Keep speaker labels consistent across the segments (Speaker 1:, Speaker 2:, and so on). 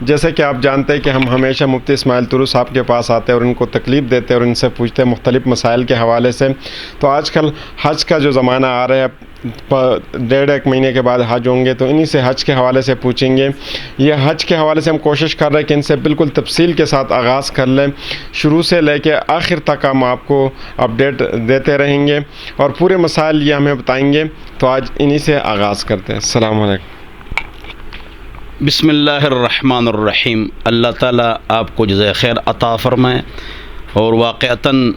Speaker 1: جیسے کہ آپ جانتے ہیں کہ ہم ہمیشہ مفتی اسماعیل طلوع صاحب کے پاس آتے ہیں اور ان کو تکلیف دیتے ہیں اور ان سے پوچھتے ہیں مختلف مسائل کے حوالے سے. تو آج کل حج کا جو زمانہ آ رہا ہے، 1.5 مہینے کے بعد حج ہوں گے، تو انہی سے حج کے حوالے سے پوچھیں گے. یہ حج کے حوالے سے ہم کوشش کر رہے ہیں کہ ان سے بالکل تفصیل کے ساتھ آغاز کر لیں، شروع سے لے کے آخر تک ہم آپ کو اپڈیٹ دیتے رہیں گے اور پورے مسائل یہ ہمیں بتائیں گے. تو آج انہی سے آغاز کرتے ہیں. السلام علیکم.
Speaker 2: بسم اللہ الرحمن الرحیم. اللہ تعالیٰ آپ کو جزائے خیر عطا فرمائے. اور واقعتاً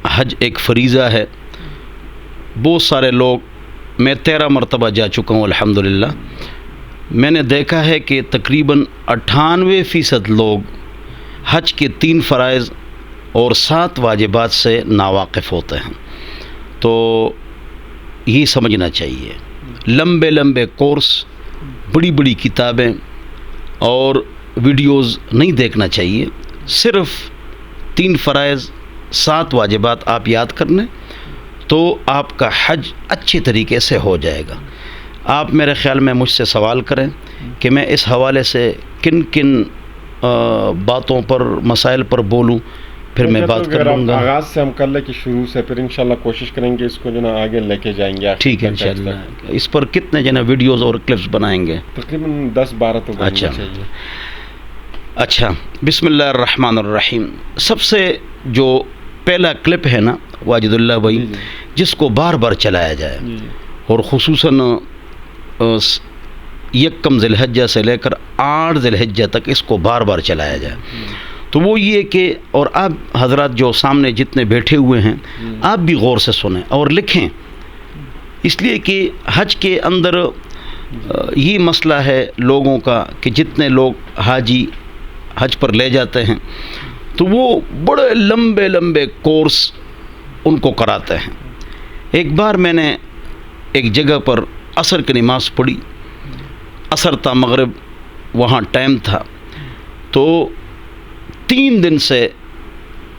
Speaker 2: حج ایک فریضہ ہے. بہت سارے لوگ، میں 13 مرتبہ جا چکا ہوں الحمدللہ. میں نے دیکھا ہے کہ تقریباً 98% لوگ حج کے 3 فرائض اور 7 واجبات سے ناواقف ہوتے ہیں. تو یہ سمجھنا چاہیے، لمبے لمبے کورس، بڑی بڑی کتابیں اور ویڈیوز نہیں دیکھنا چاہیے. صرف 3 فرائض 7 واجبات آپ یاد کر لیں تو آپ کا حج اچھے طریقے سے ہو جائے گا. آپ میرے خیال میں مجھ سے سوال کریں کہ میں اس حوالے سے کن کن باتوں پر، مسائل پر بولوں، پھر میں بات کر لوں گا.
Speaker 1: آغاز سے ہم کر لیں کہ شروع سے، پھر انشاءاللہ کوشش کریں گے اس کو جو نا آگے لے کے جائیں گے.
Speaker 2: ٹھیک ہے انشاءاللہ. اس پر کتنے جو نا ویڈیوز اور کلپس بنائیں گے؟
Speaker 1: تقریباً 10-12 تو بننا چاہیے.
Speaker 2: اچھا، بسم اللہ الرحمن الرحیم. سب سے جو پہلا کلپ ہے نا واجد اللہ بھائی، جس کو بار بار چلایا جائے اور خصوصاً 1 ذی الحجہ سے لے کر 8 ذی الحجہ تک اس کو بار بار چلایا جائے، تو وہ یہ کہ، اور آپ حضرات جو سامنے جتنے بیٹھے ہوئے ہیں آپ بھی غور سے سنیں اور لکھیں، اس لیے کہ حج کے اندر یہ مسئلہ ہے لوگوں کا کہ جتنے لوگ حاجی حج پر لے جاتے ہیں تو وہ بڑے لمبے لمبے کورس ان کو کراتے ہیں. ایک بار میں نے ایک جگہ پر عصر کی نماز پڑھی، عصر تا مغرب وہاں ٹائم تھا، تو 3 دن سے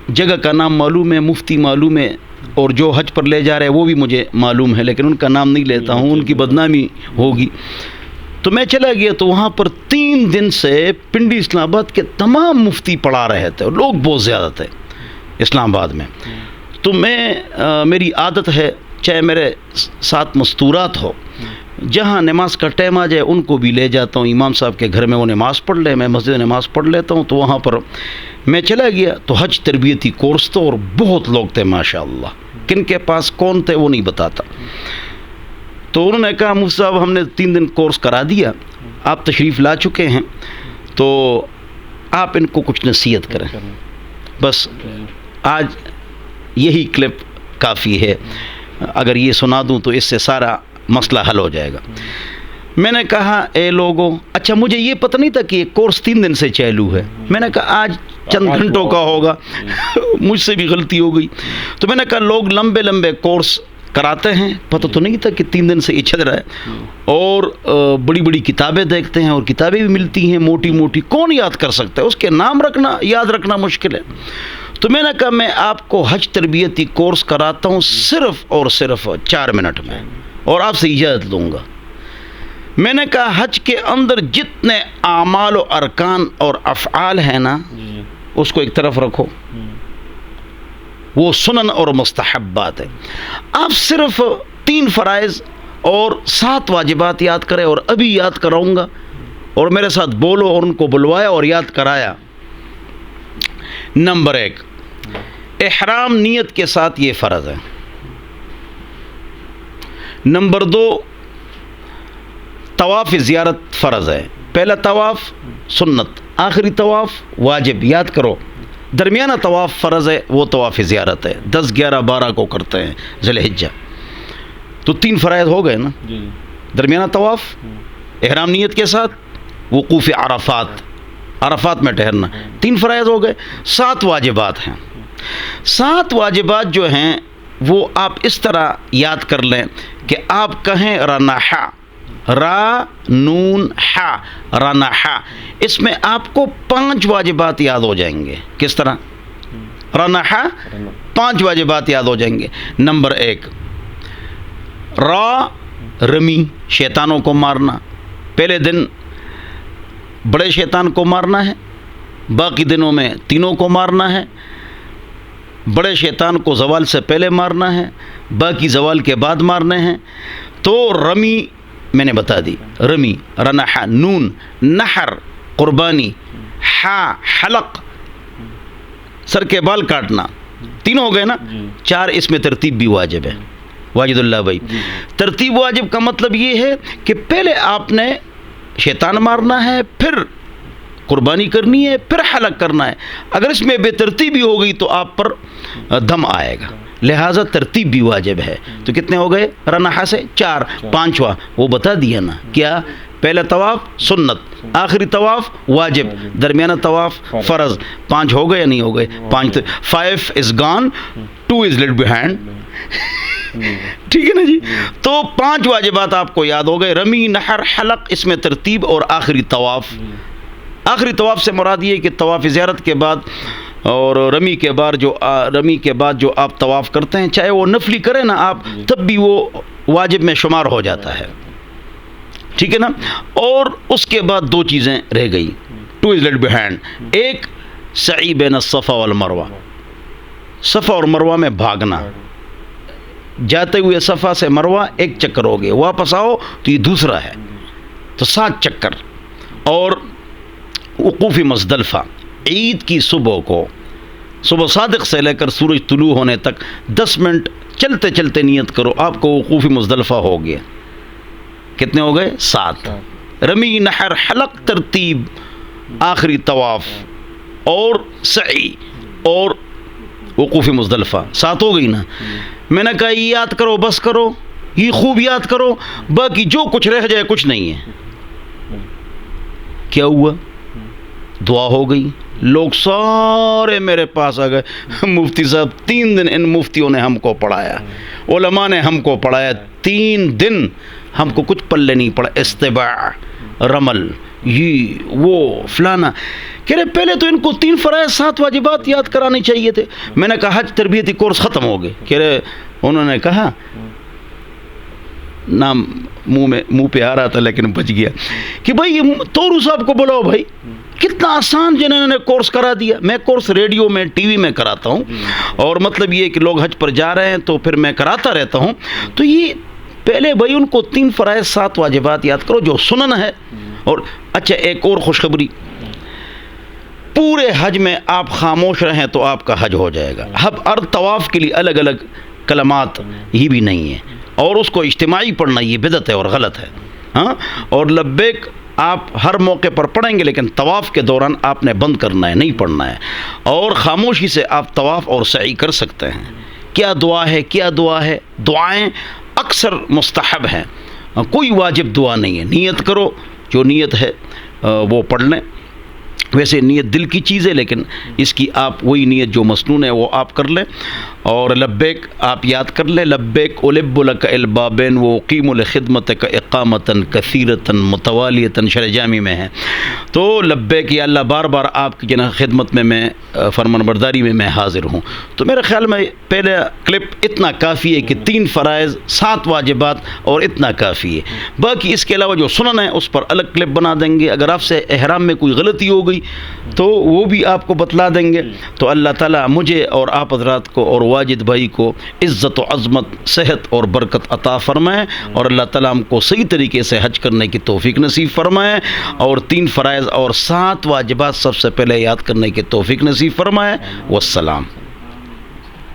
Speaker 2: جگہ کا نام معلوم ہے، مفتی معلوم ہے، اور جو حج پر لے جا رہے ہیں وہ بھی مجھے معلوم ہے، لیکن ان کا نام نہیں لیتا ہوں، ان کی بدنامی ہوگی. تو میں چلا گیا تو وہاں پر 3 دن سے پنڈی اسلام آباد کے تمام مفتی پڑھا رہے تھے اور لوگ بہت زیادہ تھے اسلام آباد میں. تو میری عادت ہے، چاہے میرے ساتھ مستورات ہو، جہاں نماز کا ٹائم آ جائے ان کو بھی لے جاتا ہوں. امام صاحب کے گھر میں وہ نماز پڑھ لے، میں مسجد نماز پڑھ لیتا ہوں. تو وہاں پر میں چلا گیا تو حج تربیتی کورس تھا اور بہت لوگ تھے ماشاءاللہ. کن کے پاس کون تھے وہ نہیں بتاتا. تو انہوں نے کہا مفتی صاحب ہم نے 3 دن کورس کرا دیا، آپ تشریف لا چکے ہیں، تو آپ ان کو کچھ نصیحت کریں. بس آج یہی کلپ کافی ہے، اگر یہ سنا دوں تو اس سے سارا مسئلہ حل ہو جائے گا. میں نے کہا اے لوگوں، اچھا مجھے یہ پتہ نہیں تھا کہ یہ کورس 3 دن سے چالو ہے. میں نے کہا آج چند گھنٹوں کا ہوگا، مجھ سے بھی غلطی ہو گئی. تو میں نے کہا لوگ لمبے لمبے کورس کراتے ہیں، پتہ تو نہیں تھا کہ 3 دن سے یہ چل رہا ہے، اور بڑی بڑی کتابیں دیکھتے ہیں اور کتابیں بھی ملتی ہیں موٹی موٹی، کون یاد کر سکتا ہے؟ اس کے نام رکھنا، یاد رکھنا مشکل ہے. تو میں نے کہا میں آپ کو حج تربیتی کورس کراتا ہوں صرف اور صرف 4 منٹ میں، اور آپ سے اجازت لوں گا. میں نے کہا حج کے اندر جتنے اعمال و ارکان اور افعال ہیں نا، اس کو ایک طرف رکھو، وہ سنن اور مستحبات ہیں. آپ صرف 3 فرائض اور 7 واجبات یاد کریں، اور ابھی یاد کراؤں گا، اور میرے ساتھ بولو. اور ان کو بلوایا اور یاد کرایا. نمبر 1، احرام نیت کے ساتھ یہ فرض ہے. نمبر 2، طواف زیارت فرض ہے. پہلا طواف سنت، آخری طواف واجب. یاد کرو، درمیانہ طواف فرض ہے، وہ طواف زیارت ہے. 10، 11، 12 کو کرتے ہیں ذی الحجہ. تو 3 فرائض ہو گئے نا. درمیانہ طواف، احرام نیت کے ساتھ، وقوف عرفات، عرفات میں ٹھہرنا، 3 فرائض ہو گئے. 7 واجبات ہیں. 7 واجبات جو ہیں وہ آپ اس طرح یاد کر لیں کہ آپ کہیں رنحا، را نون حا، رنحا. اس میں آپ کو 5 واجبات یاد ہو جائیں گے. کس طرح؟ رنحا 5 واجبات یاد ہو جائیں گے. نمبر 1، را رمی، شیطانوں کو مارنا. پہلے دن بڑے شیطان کو مارنا ہے، باقی دنوں میں تینوں کو مارنا ہے. بڑے شیطان کو زوال سے پہلے مارنا ہے، باقی زوال کے بعد مارنے ہیں. تو رمی میں نے بتا دی، رمی رنح، نون نحر قربانی، ہا حلق سر کے بال کاٹنا، تینوں ہو گئے نا. 4 اس میں ترتیب بھی واجب ہے. واجد اللہ بھائی، ترتیب واجب کا مطلب یہ ہے کہ پہلے آپ نے شیطان مارنا ہے، پھر قربانی کرنی ہے، پھر حلق کرنا ہے. اگر اس میں بے ترتیبی ہو گئی تو آپ پر دم آئے گا، لہٰذا ترتیب بھی واجب ہے. تو کتنے ہو گئے رنحہ سے 4. 5واں وہ بتا دیا نا، کیا؟ پہلا طواف سنت، آخری طواف واجب، درمیانہ طواف فرض. 5 ہو گئے یا نہیں ہو گئے؟ 5 از گان، 2 از لیفٹ بیہائنڈ. ٹھیک ہے نا جی. تو 5 واجبات آپ کو یاد ہو گئے، رمی نحر حلق، اس میں ترتیب، اور آخری طواف. آخری طواف سے مراد یہ کہ طواف زیارت کے بعد اور رمی کے بعد جو آپ طواف کرتے ہیں، چاہے وہ نفلی کریں نا آپ، تب بھی وہ واجب میں شمار ہو جاتا ہے. ٹھیک ہے نا. اور اس کے بعد 2 چیزیں رہ گئی، 2 از لیفٹ بیہائنڈ. ایک سعی بین الصفا والمروہ، صفا اور مروہ میں بھاگنا. جاتے ہوئے صفا سے مروہ 1 چکر ہو گئے، واپس آؤ تو یہ دوسرا ہے، تو 7 چکر. اور وقوف مزدلفہ، عید کی صبح کو، صبح صادق سے لے کر سورج طلوع ہونے تک 10 منٹ چلتے چلتے نیت کرو، آپ کو وقوف مزدلفہ ہو گیا. کتنے ہو گئے؟ 7. رمی نحر حلق ترتیب، آخری طواف اور سعی اور وقوف مزدلفہ، 7 ہو گئی نا. میں نے کہا یہ یاد کرو، بس کرو، یہ خوب یاد کرو، باقی جو کچھ رہ جائے کچھ نہیں ہے. کیا ہوا؟ دعا ہو گئی. لوگ سارے میرے پاس آ گئے، مفتی صاحب 3 دن ان مفتیوں نے ہم کو پڑھایا، علماء نے ہم کو پڑھایا، 3 دن ہم کو کچھ پلے نہیں پڑا. استباع، رمل، یہ وہ فلانا. کہہ رہے پہلے تو ان کو 3 فرائض 7 واجبات یاد کرانی چاہیے تھے. میں نے کہا حج تربیتی کورس ختم ہو گئے. کہہ رہے انہوں نے کہا، نام منہ پہ آ رہا تھا لیکن بچ گیا، کہ بھائی تورو صاحب کو بلاؤ. بھائی کتنا آسان جنہوں نے کورس کرا دیا. میں کورس ریڈیو میں ٹی وی میں کراتا ہوں، اور مطلب یہ کہ لوگ حج پر جا رہے ہیں تو پھر میں کراتا رہتا ہوں. تو یہ پہلے بھائی ان کو 3 فرائض 7 واجبات یاد کرو جو سنن ہے. اور اچھا ایک اور خوشخبری، پورے حج میں آپ خاموش رہیں تو آپ کا حج ہو جائے گا. ہر طواف کے لیے الگ الگ کلمات یہ بھی نہیں ہے، اور اس کو اجتماعی پڑھنا یہ بدعت ہے اور غلط ہے. ہاں، اور لبیک آپ ہر موقع پر پڑھیں گے، لیکن طواف کے دوران آپ نے بند کرنا ہے، نہیں پڑھنا ہے. اور خاموشی سے آپ طواف اور سعی کر سکتے ہیں. کیا دعا ہے، کیا دعا ہے؟ دعائیں اکثر مستحب ہیں، کوئی واجب دعا نہیں ہے. نیت کرو، جو نیت ہے وہ پڑھ لیں. ویسے نیت دل کی چیز ہے، لیکن اس کی آپ وہی نیت جو مسنون ہے وہ آپ کر لیں. اور لبیک آپ یاد کر لیں، لبیک الب لک البابین وقیم لخدمتک اقامتن کثیرتن متوالیتن، شرح جامی میں ہے. تو لبیک یا اللہ، بار بار آپ کی جناب خدمت میں فرمان برداری میں حاضر ہوں. تو میرے خیال میں پہلے کلپ اتنا کافی ہے کہ 3 فرائض 7 واجبات، اور اتنا کافی ہے. باقی اس کے علاوہ جو سنن ہے اس پر الگ کلپ بنا دیں گے. اگر آپ سے احرام میں کوئی غلطی ہو گئی تو وہ بھی آپ کو بتلا دیں گے. تو اللہ تعالیٰ مجھے اور آپ حضرات کو اور واجد بھائی کو عزت و عظمت، صحت اور برکت عطا فرمائے، اور اللہ تعالیٰ ہم کو صحیح طریقے سے حج کرنے کی توفیق نصیب فرمائے، اور 3 فرائض اور 7 واجبات سب سے پہلے یاد کرنے کی توفیق نصیب فرمائے. والسلام.